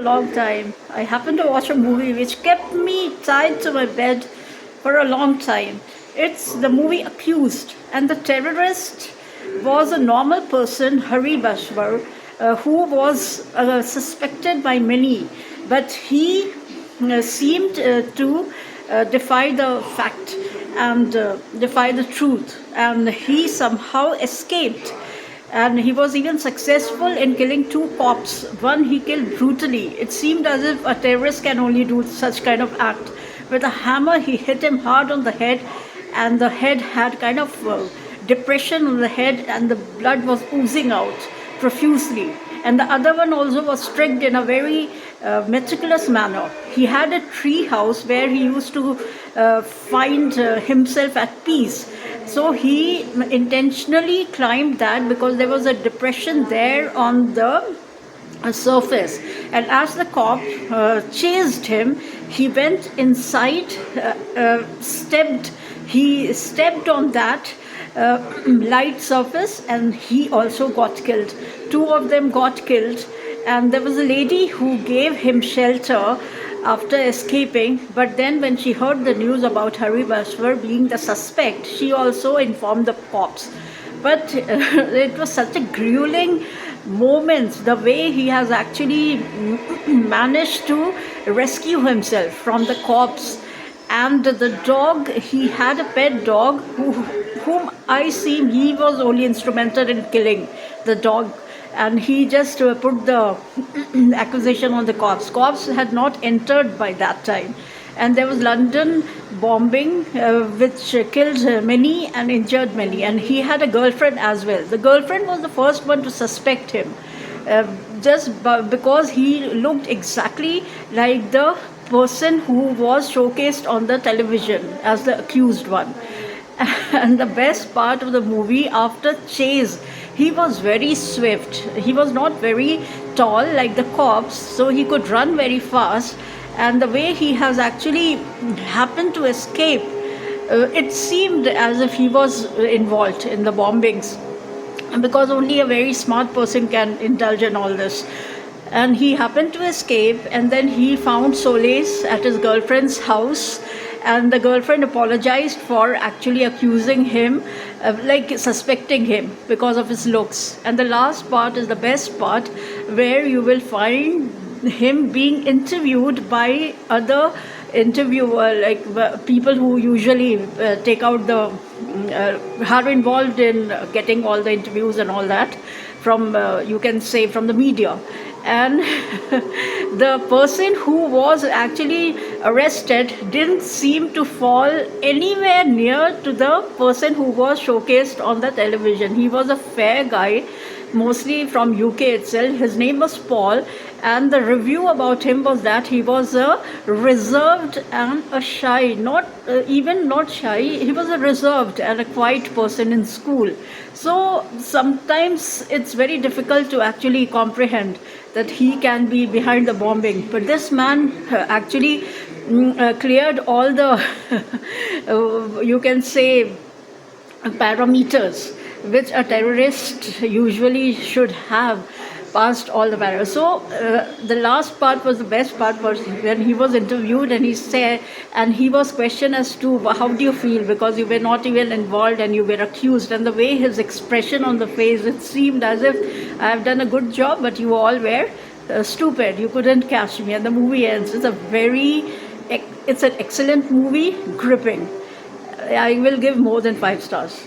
Long time. I happened to watch a movie which kept me tied to my bed for a long time. It's the movie Accused, and the terrorist was a normal person, Hari Bashwar, who was suspected by many, but he seemed to defy the fact and defy the truth, and he somehow escaped, and he was even successful in killing two cops. One he killed brutally. It seemed as if a terrorist can only do such kind of act. With a hammer, he hit him hard on the head, and the head had kind of depression on the head, and the blood was oozing out profusely. And the other one also was tricked in a very meticulous manner. He had a tree house where he used to find himself at peace. So he intentionally climbed that because there was a depression there on the surface. And as the cop chased him, he went inside, he stepped on that light surface, and he also got killed. Two of them got killed, and there was a lady who gave him shelter after escaping. But then, when she heard the news about Hari Bashwar being the suspect, she also informed the cops. But it was such a grueling moment, the way he has actually managed to rescue himself from the cops. And the dog, he had a pet dog whom I see he was only instrumental in killing the dog, and he just put the accusation on the cops. Cops had not entered by that time, and there was London bombing, which killed many and injured many, and he had a girlfriend as well. The girlfriend was the first one to suspect him, because he looked exactly like the person who was showcased on the television as the accused one. And the best part of the movie, after chase, he was very swift. He was not very tall like the cops, so he could run very fast. And the way he has actually happened to escape, it seemed as if he was involved in the bombings, because only a very smart person can indulge in all this. And he happened to escape, and then he found solace at his girlfriend's house, and the girlfriend apologized for actually accusing him, like suspecting him because of his looks. And the last part is the best part, where you will find him being interviewed by other interviewer, like people who usually take out the are involved in getting all the interviews and all that from you can say from the media. And the person who was actually arrested didn't seem to fall anywhere near to the person who was showcased on the television. He was a fair guy, mostly from UK itself. His name was Paul, and the review about him was that he was a reserved and a shy, not shy, he was a reserved and a quiet person in school. So sometimes it's very difficult to actually comprehend that he can be behind the bombing. But this man actually cleared all the, you can say, parameters which a terrorist usually should have passed all the barriers. So the last part was the best part, was when he was interviewed and he said, and he was questioned as to how do you feel, because you were not even involved and you were accused. And the way his expression on the face, it seemed as if I have done a good job, but you all were stupid. You couldn't catch me. And the movie ends. It's an excellent movie, gripping. I will give more than 5 stars.